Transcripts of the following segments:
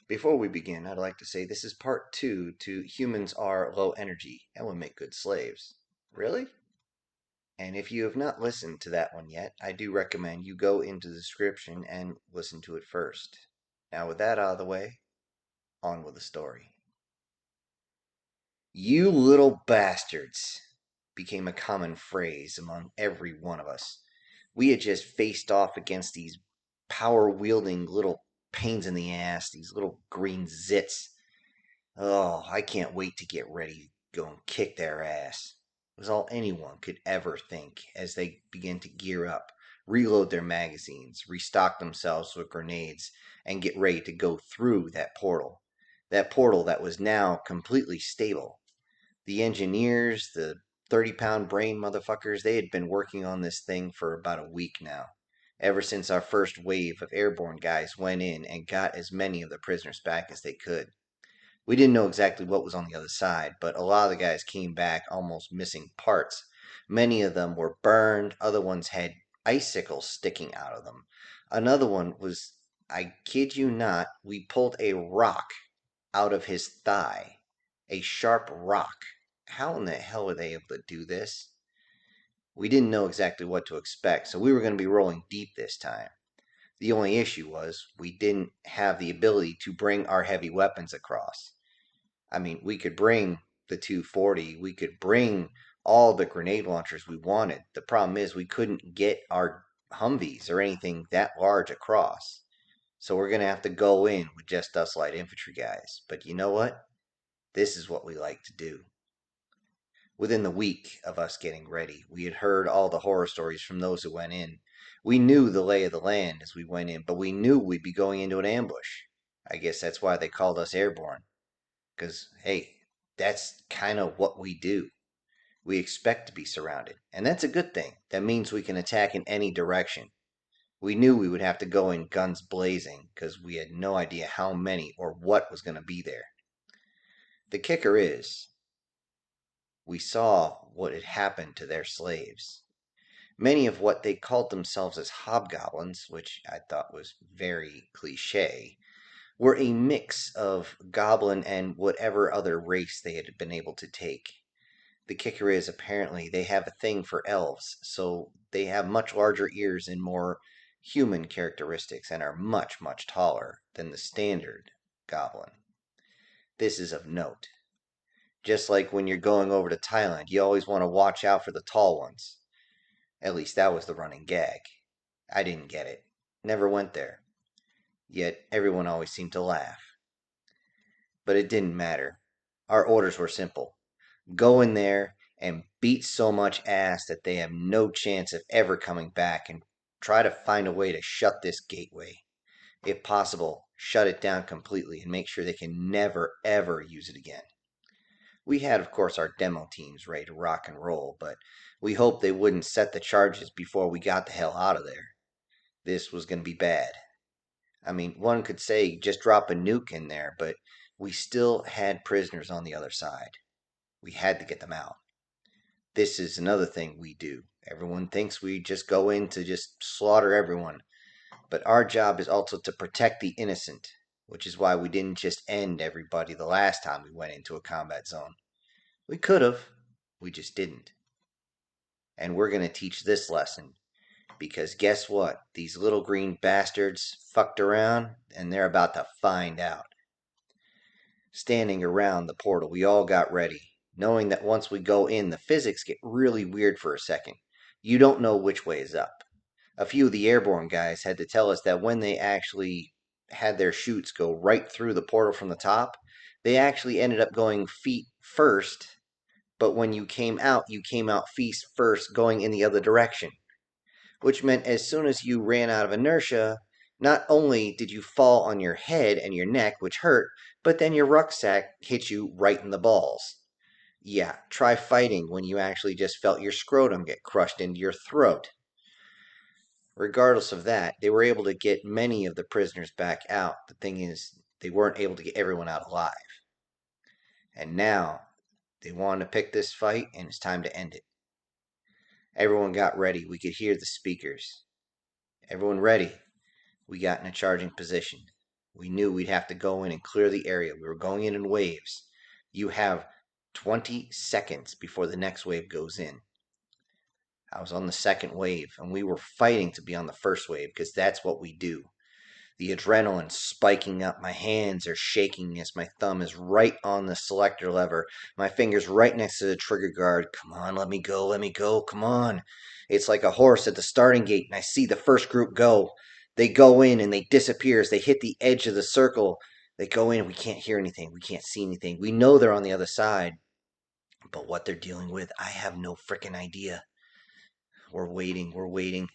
Before we begin, I'd like to say this is part 2 to Humans Are Low Energy and Will Make Good Slaves. Really? And if you have not listened to that one yet, I do recommend you go into the description and listen to it first. Now, with that out of the way, on with the story. You little bastards became a common phrase among every one of us. We had just faced off against these power wielding little pains in the ass, these little green zits. Oh, I can't wait to get ready to go and kick their ass. It was all anyone could ever think as they began to gear up, reload their magazines, restock themselves with grenades, and get ready to go through that portal. That portal that was now completely stable. The engineers, the 30-pound brain motherfuckers, they had been working on this thing for about a week now. Ever since our first wave of airborne guys went in and got as many of the prisoners back as they could. We didn't know exactly what was on the other side, but a lot of the guys came back almost missing parts. Many of them were burned, other ones had icicles sticking out of them. Another one was, I kid you not, we pulled a rock out of his thigh. A sharp rock. How in the hell were they able to do this? We didn't know exactly what to expect, so we were going to be rolling deep this time. The only issue was we didn't have the ability to bring our heavy weapons across. I mean, we could bring the 240, we could bring all the grenade launchers we wanted. The problem is we couldn't get our Humvees or anything that large across. So we're going to have to go in with just us light infantry guys. But you know what? This is what we like to do. Within the week of us getting ready, we had heard all the horror stories from those who went in. We knew the lay of the land as we went in, but we knew we'd be going into an ambush. I guess that's why they called us airborne. Because, hey, that's kind of what we do. We expect to be surrounded, and that's a good thing. That means we can attack in any direction. We knew we would have to go in guns blazing because we had no idea how many or what was going to be there. The kicker is, we saw what had happened to their slaves. Many of what they called themselves as hobgoblins, which I thought was very cliche, were a mix of goblin and whatever other race they had been able to take. The kicker is apparently they have a thing for elves, so they have much larger ears and more human characteristics and are much, much taller than the standard goblin. This is of note. Just like when you're going over to Thailand, you always want to watch out for the tall ones. At least that was the running gag. I didn't get it. Never went there. Yet everyone always seemed to laugh. But it didn't matter. Our orders were simple. Go in there and beat so much ass that they have no chance of ever coming back and try to find a way to shut this gateway. If possible, shut it down completely and make sure they can never, ever use it again. We had, of course, our demo teams ready to rock and roll, but we hoped they wouldn't set the charges before we got the hell out of there. This was going to be bad. I mean, one could say just drop a nuke in there, but we still had prisoners on the other side. We had to get them out. This is another thing we do. Everyone thinks we just go in to just slaughter everyone, but our job is also to protect the innocent, which is why we didn't just end everybody the last time we went into a combat zone. We could have, we just didn't. And we're going to teach this lesson, because guess what? These little green bastards fucked around, and they're about to find out. Standing around the portal, we all got ready, knowing that once we go in, the physics get really weird for a second. You don't know which way is up. A few of the airborne guys had to tell us that when they actually had their chutes go right through the portal from the top, they actually ended up going feet first, but when you came out feet first going in the other direction, which meant as soon as you ran out of inertia, not only did you fall on your head and your neck, which hurt, but then your rucksack hit you right in the balls. Yeah, try fighting when you actually just felt your scrotum get crushed into your throat. Regardless of that, they were able to get many of the prisoners back out. The thing is, they weren't able to get everyone out alive. And now, they wanted to pick this fight, and it's time to end it. Everyone got ready. We could hear the speakers. Everyone ready. We got in a charging position. We knew we'd have to go in and clear the area. We were going in waves. You have 20 seconds before the next wave goes in. I was on the second wave, and we were fighting to be on the first wave because that's what we do. The adrenaline spiking up. My hands are shaking as my thumb is right on the selector lever. My fingers right next to the trigger guard. Come on, let me go, come on. It's like a horse at the starting gate, and I see the first group go. They go in and they disappear as they hit the edge of the circle. They go in, we can't hear anything, we can't see anything. We know they're on the other side, but what they're dealing with, I have no frickin' idea. We're waiting.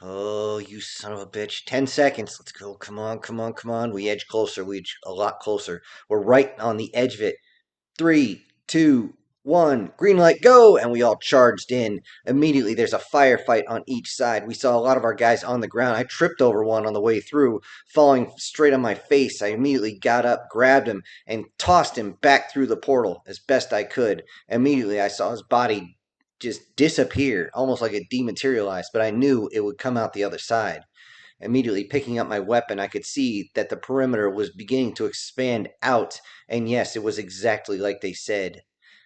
Oh, you son of a bitch. 10 seconds. Let's go. Come on. We edge closer. We edge a lot closer. We're right on the edge of it. 3, 2, 1. Green light, go! And we all charged in. Immediately, there's a firefight on each side. We saw a lot of our guys on the ground. I tripped over one on the way through, falling straight on my face. I immediately got up, grabbed him, and tossed him back through the portal as best I could. Immediately, I saw his body just disappear, almost like it dematerialized, but I knew it would come out the other side. Immediately picking up my weapon, I could see that the perimeter was beginning to expand out, and yes, it was exactly like they said.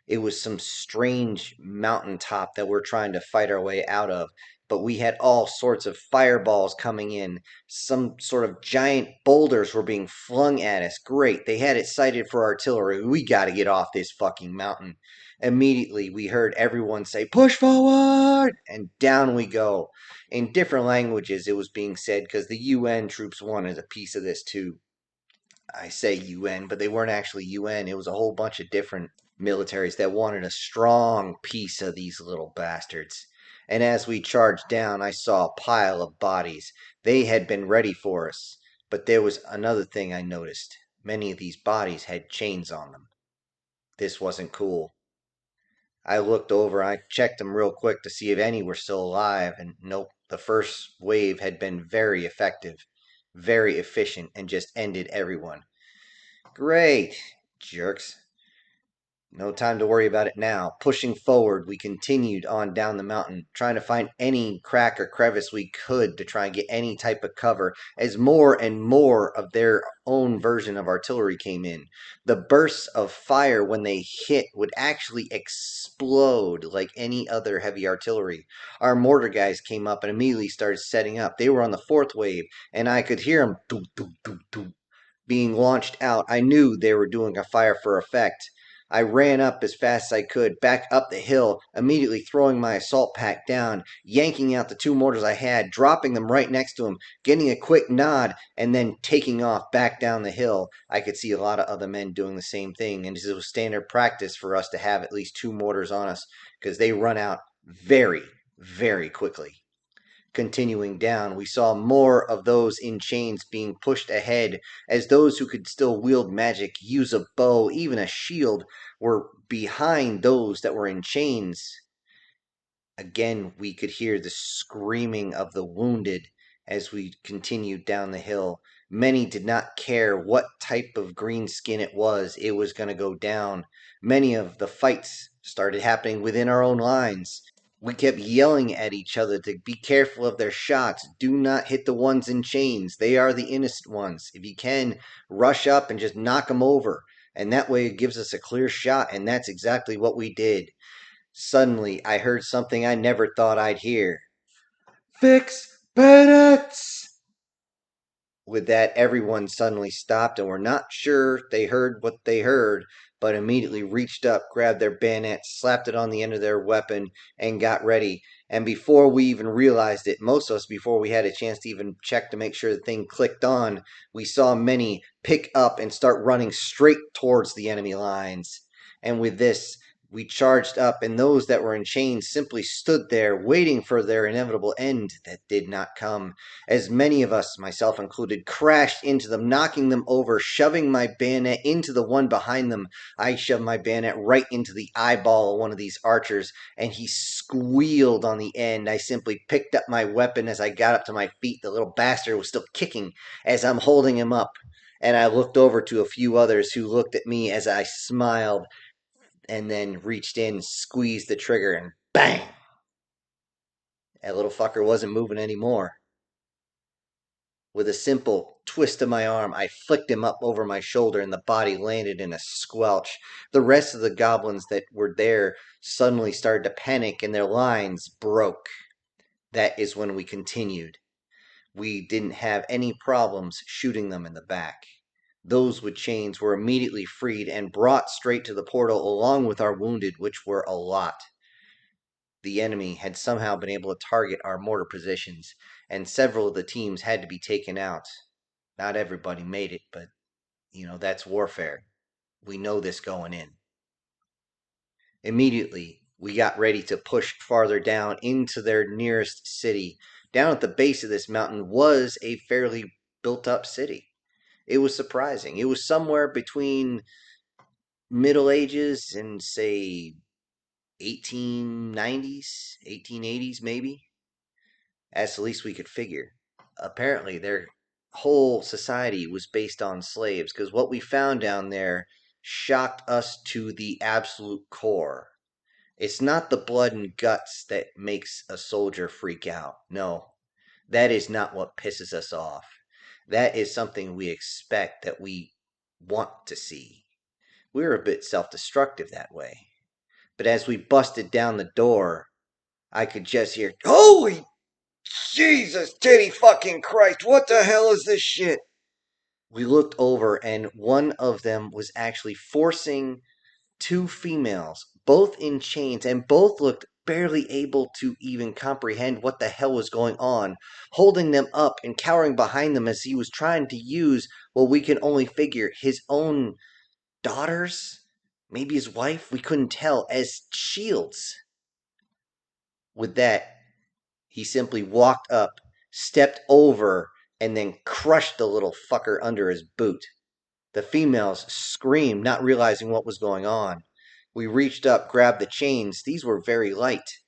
It was some strange mountaintop that we're trying to fight our way out of, but we had all sorts of fireballs coming in. Some sort of giant boulders were being flung at us. Great, they had it sighted for artillery. We gotta get off this fucking mountain. Immediately, we heard everyone say, "Push forward!" And down we go. In different languages, it was being said because the UN troops wanted a piece of this too. I say UN, but they weren't actually UN. It was a whole bunch of different militaries that wanted a strong piece of these little bastards. And as we charged down, I saw a pile of bodies. They had been ready for us. But there was another thing I noticed. Many of these bodies had chains on them. This wasn't cool. I looked over, I checked them real quick to see if any were still alive, and nope, the first wave had been very effective, very efficient, and just ended everyone. Great, jerks. No time to worry about it now. Pushing forward, we continued on down the mountain, trying to find any crack or crevice we could to try and get any type of cover, as more and more of their own version of artillery came in. The bursts of fire, when they hit, would actually explode like any other heavy artillery. Our mortar guys came up and immediately started setting up. They were on the fourth wave, and I could hear them doop, doop, doop, doop, being launched out. I knew they were doing a fire for effect. I ran up as fast as I could, back up the hill, immediately throwing my assault pack down, yanking out the two mortars I had, dropping them right next to him, getting a quick nod, and then taking off back down the hill. I could see a lot of other men doing the same thing, and it was standard practice for us to have at least two mortars on us, because they run out very, very quickly. Continuing down, we saw more of those in chains being pushed ahead as those who could still wield magic, use a bow, even a shield, were behind those that were in chains. Again, we could hear the screaming of the wounded as we continued down the hill. Many did not care what type of green skin it was going to go down. Many of the fights started happening within our own lines. We kept yelling at each other to be careful of their shots. Do not hit the ones in chains. They are the innocent ones. If you can, rush up and just knock them over. And that way it gives us a clear shot, and that's exactly what we did. Suddenly, I heard something I never thought I'd hear. Fix bayonets! With that, everyone suddenly stopped and were not sure they heard what they heard, but immediately reached up, grabbed their bayonet, slapped it on the end of their weapon, and got ready. And before we even realized it, most of us, before we had a chance to even check to make sure the thing clicked on, we saw many pick up and start running straight towards the enemy lines. And with this, we charged up, and those that were in chains simply stood there, waiting for their inevitable end that did not come, as many of us, myself included, crashed into them, knocking them over, shoving my bayonet into the one behind them. I shoved my bayonet right into the eyeball of one of these archers, and he squealed on the end. I simply picked up my weapon as I got up to my feet. The little bastard was still kicking as I'm holding him up, and I looked over to a few others who looked at me as I smiled, and then reached in, squeezed the trigger, and bang! That little fucker wasn't moving anymore. With a simple twist of my arm, I flicked him up over my shoulder and the body landed in a squelch. The rest of the goblins that were there suddenly started to panic and their lines broke. That is when we continued. We didn't have any problems shooting them in the back. Those with chains were immediately freed and brought straight to the portal along with our wounded, which were a lot. The enemy had somehow been able to target our mortar positions, and several of the teams had to be taken out. Not everybody made it, but, that's warfare. We know this going in. Immediately, we got ready to push farther down into their nearest city. Down at the base of this mountain was a fairly built up city. It was surprising. It was somewhere between Middle Ages and, say, 1890s, 1880s, maybe. As the least we could figure. Apparently, their whole society was based on slaves, because what we found down there shocked us to the absolute core. It's not the blood and guts that makes a soldier freak out. No, that is not what pisses us off. That is something we expect, that we want to see. We're a bit self-destructive that way. But as we busted down the door, I could just hear, "Holy Jesus, Titty fucking Christ, what the hell is this shit?" We looked over, and one of them was actually forcing two females, both in chains, and both looked barely able to even comprehend what the hell was going on, holding them up and cowering behind them as he was trying to use what we can only figure his own daughters, maybe his wife, we couldn't tell, as shields. With that, he simply walked up, stepped over, and then crushed the little fucker under his boot. The females screamed, not realizing what was going on. We reached up, grabbed the chains. These were very light.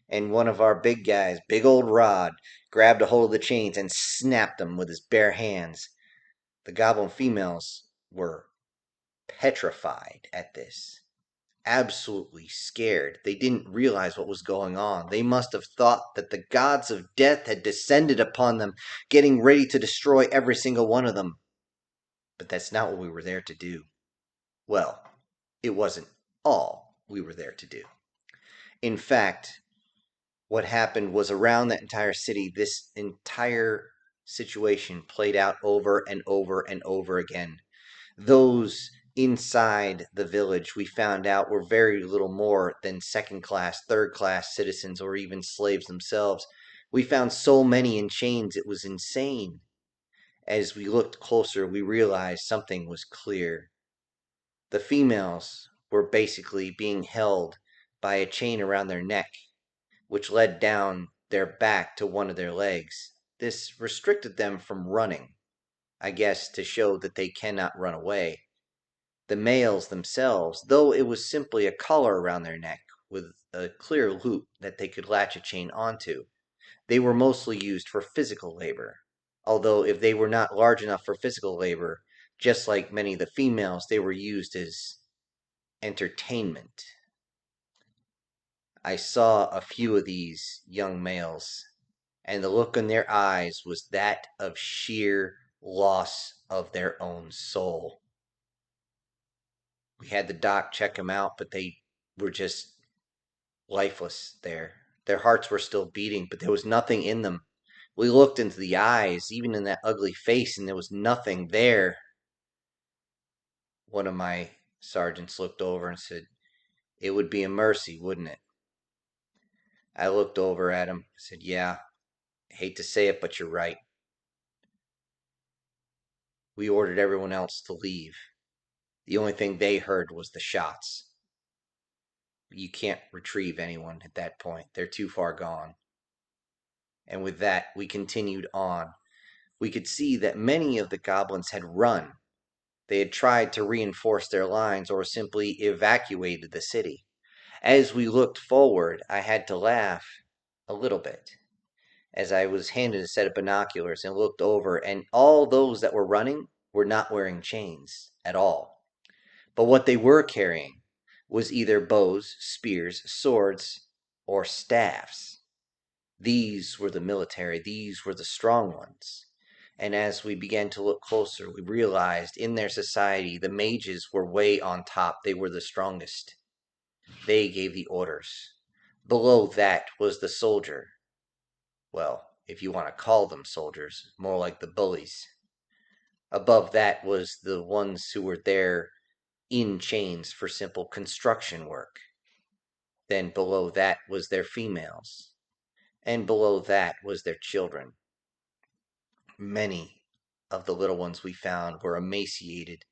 And one of our big guys, big old Rod, grabbed a hold of the chains and snapped them with his bare hands. The goblin females were petrified at this. Absolutely scared. They didn't realize what was going on. They must have thought that the gods of death had descended upon them, getting ready to destroy every single one of them. But that's not what we were there to do. Well, it wasn't all we were there to do. In fact, what happened was around that entire city, this entire situation played out over and over and over again. Those inside the village, we found out, were very little more than second class, third class citizens, or even slaves themselves. We found so many in chains, it was insane. As we looked closer, we realized something was clear. The females were basically being held by a chain around their neck, which led down their back to one of their legs. This restricted them from running, I guess to show that they cannot run away. The males themselves, though it was simply a collar around their neck with a clear loop that they could latch a chain onto, they were mostly used for physical labor. Although if they were not large enough for physical labor, just like many of the females, they were used as entertainment. I saw a few of these young males, and the look in their eyes was that of sheer loss of their own soul. We had the doc check them out, but they were just lifeless there. Their hearts were still beating, but there was nothing in them. We looked into the eyes, even in that ugly face, and there was nothing there. One of my sergeants looked over and said, "It would be a mercy, wouldn't it?" I looked over at him, said, "Yeah, I hate to say it, but you're right." We ordered everyone else to leave. The only thing they heard was the shots. You can't retrieve anyone at that point. They're too far gone. And with that, we continued on. We could see that many of the goblins had run. They had tried to reinforce their lines or simply evacuated the city. As we looked forward, I had to laugh a little bit as I was handed a set of binoculars and looked over, and all those that were running were not wearing chains at all. But what they were carrying was either bows, spears, swords, or staffs. These were the military. These were the strong ones. And as we began to look closer, we realized in their society, the mages were way on top. They were the strongest. They gave the orders. Below that was the soldier. Well, if you want to call them soldiers, more like the bullies. Above that was the ones who were there in chains for simple construction work. Then below that was their females. And below that was their children. Many of the little ones we found were emaciated.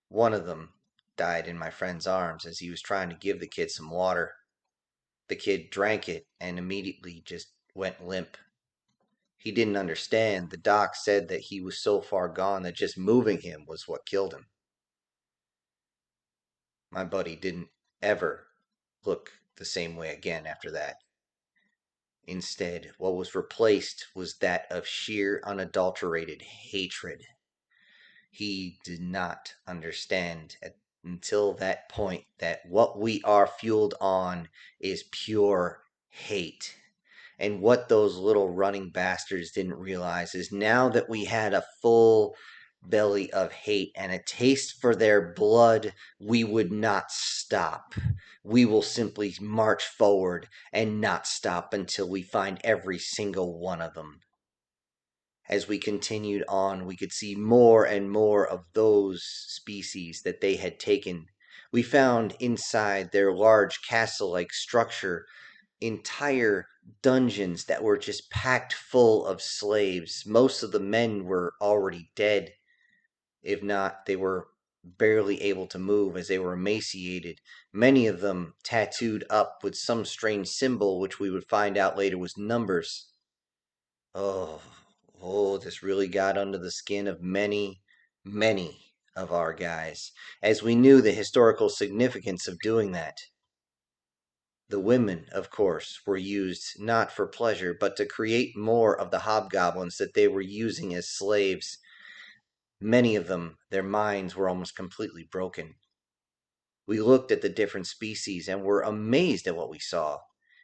One of them died in my friend's arms as he was trying to give the kid some water. The kid drank it and immediately just went limp. He didn't understand. The doc said that he was so far gone that just moving him was what killed him. My buddy didn't ever look the same way again after that. Instead, what was replaced was that of sheer unadulterated hatred. He did not understand until that point that what we are fueled on is pure hate. And what those little running bastards didn't realize is now that we had a full belly of hate and a taste for their blood, we would not stop. We will simply march forward and not stop until we find every single one of them. As we continued on, we could see more and more of those species that they had taken. We found inside their large castle-like structure entire dungeons that were just packed full of slaves. Most of the men were already dead. If not, they were barely able to move as they were emaciated. Many of them tattooed up with some strange symbol, which we would find out later was numbers. Oh, this really got under the skin of many, many of our guys, as we knew the historical significance of doing that. The women, of course, were used not for pleasure, but to create more of the hobgoblins that they were using as slaves. Many of them, their minds were almost completely broken. We looked at the different species and were amazed at what we saw.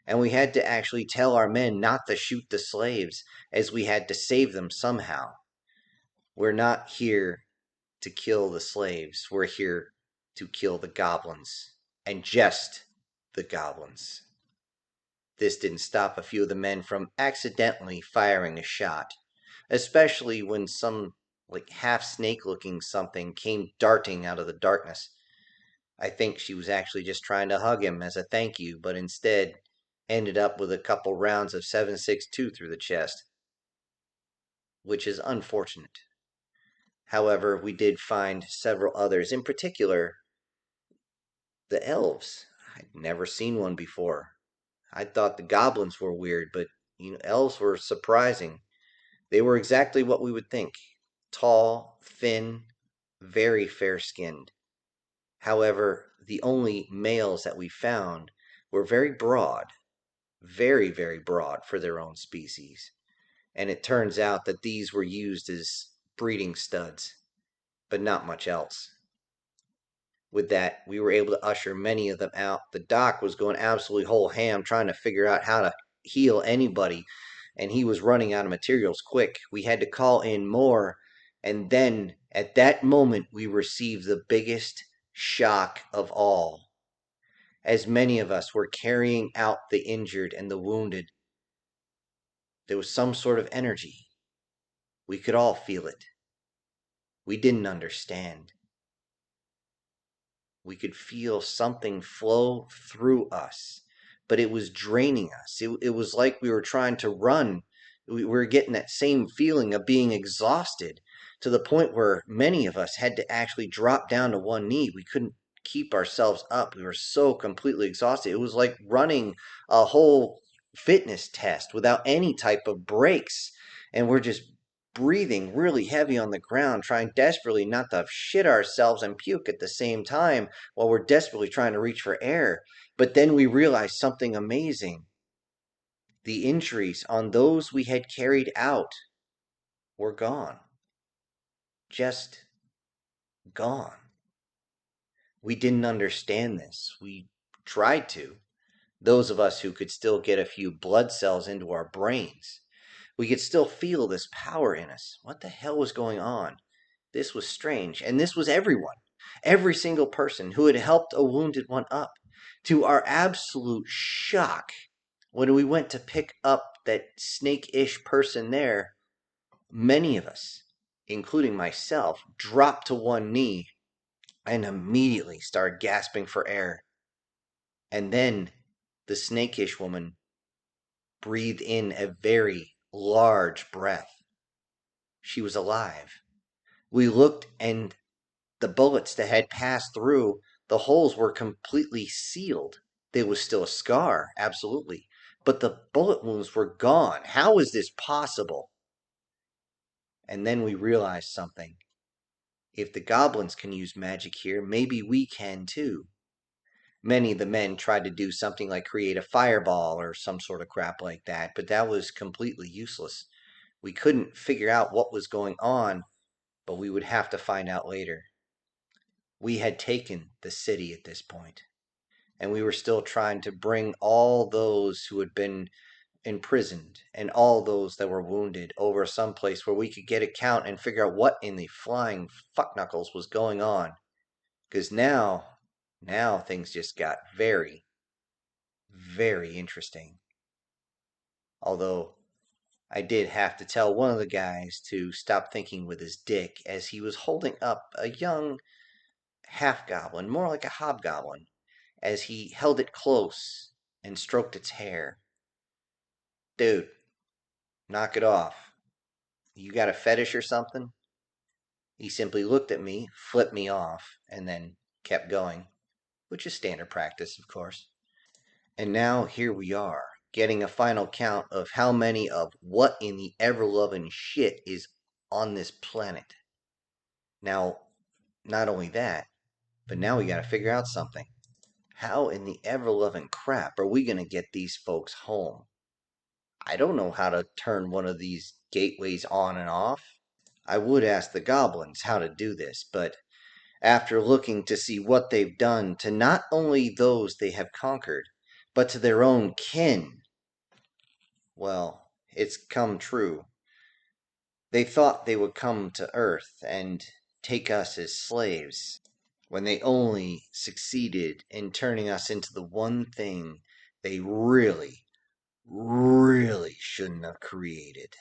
And we had to actually tell our men not to shoot the slaves, as we had to save them somehow. We're not here to kill the slaves. We're here to kill the goblins. And just the goblins. This didn't stop a few of the men from accidentally firing a shot, especially when some half snake looking something came darting out of the darkness. I think she was actually just trying to hug him as a thank you, but instead ended up with a couple rounds of 7.62 through the chest, which is unfortunate. However, we did find several others, in particular the elves. I'd never seen one before. I thought the goblins were weird, but elves were surprising. They were exactly what we would think. Tall, thin, very fair-skinned. However, the only males that we found were very broad, very, very broad for their own species. And it turns out that these were used as breeding studs, but not much else. With that, we were able to usher many of them out. The doc was going absolutely whole ham trying to figure out how to heal anybody, and he was running out of materials quick. We had to call in more, and then at that moment we received the biggest shock of all. As many of us were carrying out the injured and the wounded, there was some sort of energy. We could all feel it. We didn't understand. We could feel something flow through us, but it was draining us. It was like we were trying to run. We were getting that same feeling of being exhausted to the point where many of us had to actually drop down to one knee. We couldn't keep ourselves up. We were so completely exhausted. It was like running a whole fitness test without any type of breaks. And we're just breathing really heavy on the ground, trying desperately not to shit ourselves and puke at the same time while we're desperately trying to reach for air. But then we realized something amazing. The injuries on those we had carried out were gone. Just gone. We didn't understand this. We tried to. Those of us who could still get a few blood cells into our brains. We could still feel this power in us. What the hell was going on? This was strange. And this was everyone. Every single person who had helped a wounded one up. To our absolute shock, when we went to pick up that snake-ish person there, many of us, including myself, dropped to one knee and immediately started gasping for air. And then the snakish woman breathed in a very large breath. She was alive. We looked, and the bullets that had passed through, the holes were completely sealed. There was still a scar, absolutely, but the bullet wounds were gone. How is this possible? And then we realized something. If the goblins can use magic here, maybe we can too. Many of the men tried to do something like create a fireball or some sort of crap like that, but that was completely useless. We couldn't figure out what was going on, but we would have to find out later. We had taken the city at this point, and we were still trying to bring all those who had been imprisoned and all those that were wounded over someplace where we could get a count and figure out what in the flying fuck knuckles was going on. Because now things just got very, very interesting. Although I did have to tell one of the guys to stop thinking with his dick as he was holding up a young half-goblin, more like a hobgoblin, as he held it close and stroked its hair. Dude, knock it off. You got a fetish or something? He simply looked at me, flipped me off, and then kept going, which is standard practice, of course. And now here we are, getting a final count of how many of what in the ever-loving shit is on this planet. Now, not only that, but now we gotta figure out something. How in the ever-loving crap are we gonna get these folks home? I don't know how to turn one of these gateways on and off. I would ask the goblins how to do this, but after looking to see what they've done to not only those they have conquered, but to their own kin, well, it's come true. They thought they would come to Earth and take us as slaves, when they only succeeded in turning us into the one thing they really, really shouldn't have created.